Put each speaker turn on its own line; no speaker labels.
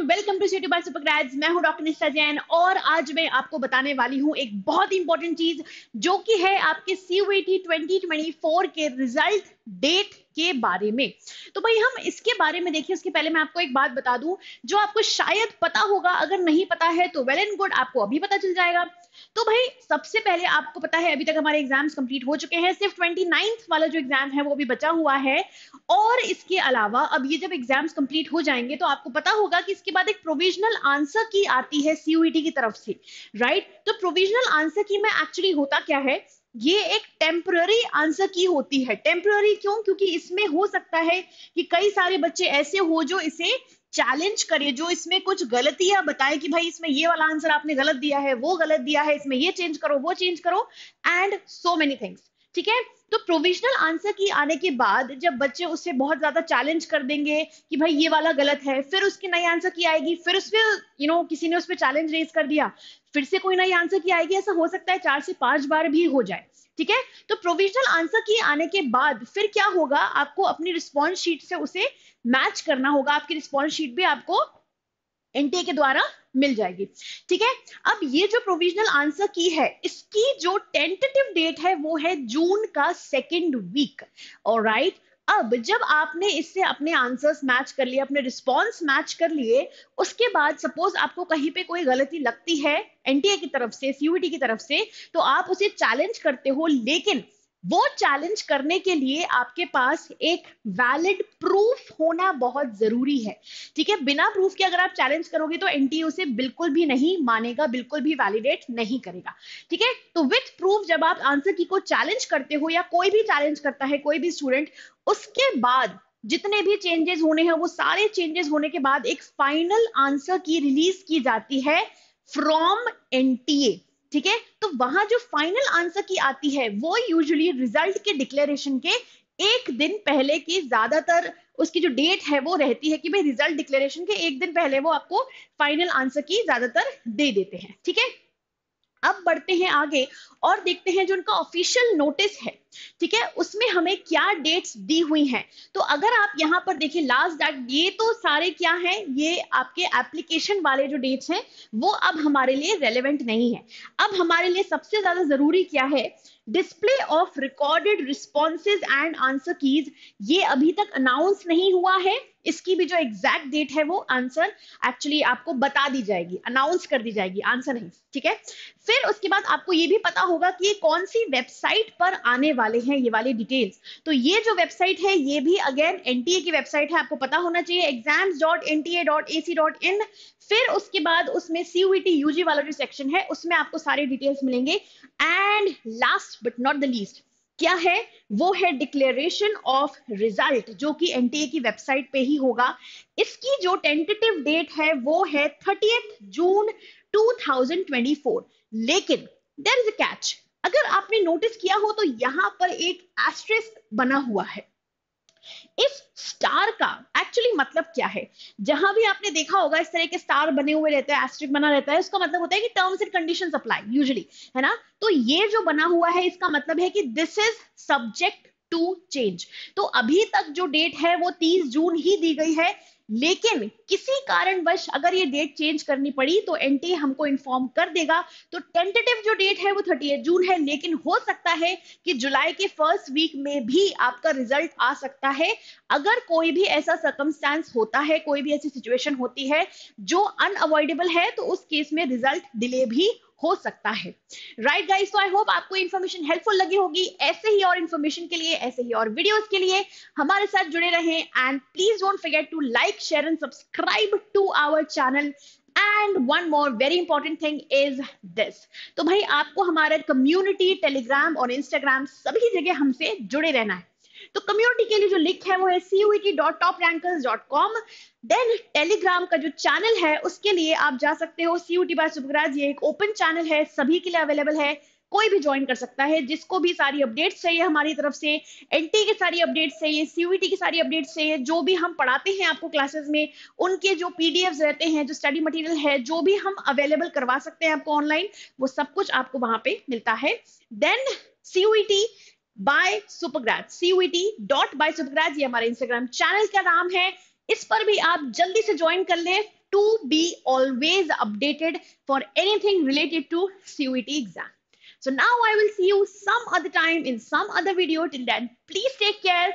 Welcome to सीटी bye सुपरग्रेड्स। मैं हूं डॉक्टर निष्ठा जैन और आज मैं आपको बताने वाली हूं एक बहुत इंपॉर्टेंट चीज जो कि है आपके सीयूईटी 2024 के रिजल्ट डेट के बारे में। तो भाई हम इसके बारे में देखिए, उसके पहले मैं आपको एक बात बता दूं जो आपको शायद पता होगा, अगर नहीं पता है तो वेल एंड गुड, आपको अभी पता चल जाएगा। तो भाई सबसे पहले आपको पता है अभी तक हमारे एग्जाम्स कंप्लीट हो चुके हैं, सिर्फ 29th वाला जो एग्जाम है वो भी बचा हुआ है। और इसके अलावा अब ये जब एग्जाम्स कंप्लीट हो जाएंगे तो आपको पता होगा कि इसके बाद एक प्रोविजनल आंसर की आती है सीयूईटी की तरफ से, राइट। तो प्रोविजनल आंसर की में एक्चुअली होता क्या है, ये एक टेम्पररी आंसर की होती है। टेम्पररी क्यों? क्योंकि इसमें हो सकता है कि कई सारे बच्चे ऐसे हो जो इसे चैलेंज करे, जो इसमें कुछ गलतियां बताए कि भाई इसमें ये वाला आंसर आपने गलत दिया है, वो गलत दिया है, इसमें ये चेंज करो, वो चेंज करो, एंड सो मेनी थिंग्स। ठीक है, तो प्रोविजनल आंसर की आने के बाद जब बच्चे उससे बहुत ज्यादा चैलेंज कर देंगे कि भाई ये वाला गलत है, फिर उसकी नई आंसर की आएगी, फिर उस पर किसी ने उस पर चैलेंज रेज कर दिया, फिर से कोई नई आंसर की आएगी, ऐसा हो सकता है 4 से 5 बार भी हो जाए। ठीक है, तो प्रोविजनल आंसर की आने के बाद फिर क्या होगा, आपको अपनी रिस्पॉन्स शीट से उसे मैच करना होगा। आपकी रिस्पॉन्स शीट भी आपको एनटीए के द्वारा मिल जाएगी। ठीक है, अब ये जो प्रोविजनल आंसर की है इसकी जो टेंटेटिव डेट है वो है जून का 2nd वीक। ऑलराइट, अब जब आपने इससे अपने आंसर्स मैच कर लिए, अपने रिस्पॉन्स मैच कर लिए, उसके बाद सपोज आपको कहीं पे कोई गलती लगती है एनटीए की तरफ से, सीयूईटी की तरफ से, तो आप उसे चैलेंज करते हो, लेकिन वो चैलेंज करने के लिए आपके पास एक वैलिड प्रूफ होना बहुत जरूरी है। ठीक है, बिना प्रूफ के अगर आप चैलेंज करोगे तो एनटीए उसे बिल्कुल भी नहीं मानेगा, बिल्कुल भी वैलिडेट नहीं करेगा। ठीक है, तो विथ प्रूफ जब आप आंसर की को चैलेंज करते हो या कोई भी चैलेंज करता है, कोई भी स्टूडेंट, उसके बाद जितने भी चेंजेस होने हैं वो सारे चेंजेस होने के बाद एक फाइनल आंसर की रिलीज की जाती है फ्रॉम एनटीए। ठीक है, तो वहां जो फाइनल आंसर की आती है वो यूजुअली रिजल्ट के डिक्लेरेशन के एक दिन पहले की, ज्यादातर उसकी जो डेट है वो रहती है कि भाई रिजल्ट डिक्लेरेशन के एक दिन पहले वो आपको फाइनल आंसर की ज्यादातर दे देते हैं। ठीक है, अब बढ़ते हैं आगे और देखते हैं जो उनका ऑफिशियल नोटिस है, ठीक है, उसमें हमें क्या डेट्स दी हुई हैं। तो अगर आप यहां पर देखिए लास्ट डेट, ये तो सारे क्या हैं, ये आपके एप्लीकेशन वाले जो डेट्स हैं वो अब हमारे लिए रेलेवेंट नहीं है। अब हमारे लिए सबसे ज्यादा जरूरी क्या है, display of recorded responses and answer keys. ये अभी तक अनाउंस नहीं हुआ है, इसकी भी जो एग्जैक्ट डेट है वो आंसर एक्चुअली आपको बता दी जाएगी, अनाउंस कर दी जाएगी, आंसर नहीं। ठीक है, फिर उसके बाद आपको ये भी पता होगा कि कौन सी वेबसाइट पर आने वाले हैं ये वाले डिटेल्स। तो ये जो वेबसाइट है ये भी अगेन एनटीए की वेबसाइट है, आपको पता होना चाहिए, exams.nta.ac.in। फिर उसके बाद उसमें सीयूईटी यूजी वाला जो सेक्शन है उसमें आपको सारे डिटेल्स मिलेंगे। And last but not the least क्या है, वो है डिक्लेरेशन ऑफ रिजल्ट, जो कि एनटीए की वेबसाइट पे ही होगा। इसकी जो टेंटेटिव डेट है वो है 30th जून 2024। लेकिन देयर इज अ कैच, अगर आपने नोटिस किया हो तो यहां पर एक एस्टेरिस्क बना हुआ है। इस स्टार का एक्चुअली मतलब क्या है, जहां भी आपने देखा होगा इस तरह के स्टार बने हुए रहते हैं, एस्टेरिस्क बना रहता है, उसका मतलब होता है कि terms and conditions apply usually, है ना। तो ये जो बना हुआ है इसका मतलब है कि this is subject to change. तो अभी तक जो डेट है वो 30 जून ही दी गई है, लेकिन किसी कारणवश अगर ये डेट चेंज करनी पड़ी तो एनटीए हमको इन्फॉर्म कर देगा। तो टेंटेटिव जो डेट है वो 30 जून है, लेकिन हो सकता है कि जुलाई के फर्स्ट वीक में भी आपका रिजल्ट आ सकता है। अगर कोई भी ऐसा सर्कमस्टेंस होता है, कोई भी ऐसी सिचुएशन होती है जो अनअवॉइडेबल है, तो उस केस में रिजल्ट डिले भी हो सकता है। राइट गाइस, तो आई होप आपको इन्फॉर्मेशन हेल्पफुल लगी होगी। ऐसे ही और इन्फॉर्मेशन के लिए, ऐसे ही और वीडियोस के लिए हमारे साथ जुड़े रहें, and please don't forget to like, share and subscribe to our channel. And one more very important thing is this, तो भाई आपको हमारे कम्युनिटी, टेलीग्राम और इंस्टाग्राम सभी जगह हमसे जुड़े रहना है। तो कम्युनिटी के लिए जो लिंक है वो है cuet.toprankers.com। देन टेलीग्राम का जो चैनल है उसके लिए आप जा सकते हो सीयूटी बाय सुपरग्रेड्स, ये एक ओपन चैनल है, सभी के लिए अवेलेबल है, कोई भी ज्वाइन कर सकता है, जिसको भी सारी अपडेट्स चाहिए हमारी तरफ से, एनटी की सारी अपडेट्स चाहिए, सीयूईटी की सारी अपडेट्स चाहिए, जो भी हम पढ़ाते हैं आपको क्लासेस में, उनके जो पीडीएफ्स रहते हैं, जो स्टडी मटेरियल है, जो भी हम अवेलेबल करवा सकते हैं आपको ऑनलाइन, वो सब कुछ आपको वहां पे मिलता है। देन सीयूईटी बाय सुपरग्रेड्स, cuet.by सुपरग्रेड्स, ये हमारे इंस्टाग्राम चैनल का नाम है, इस पर भी आप जल्दी से ज्वाइन कर ले to be always updated for anything related to CUET exam. So now I will see you some other time in some other video. Till then, please take care.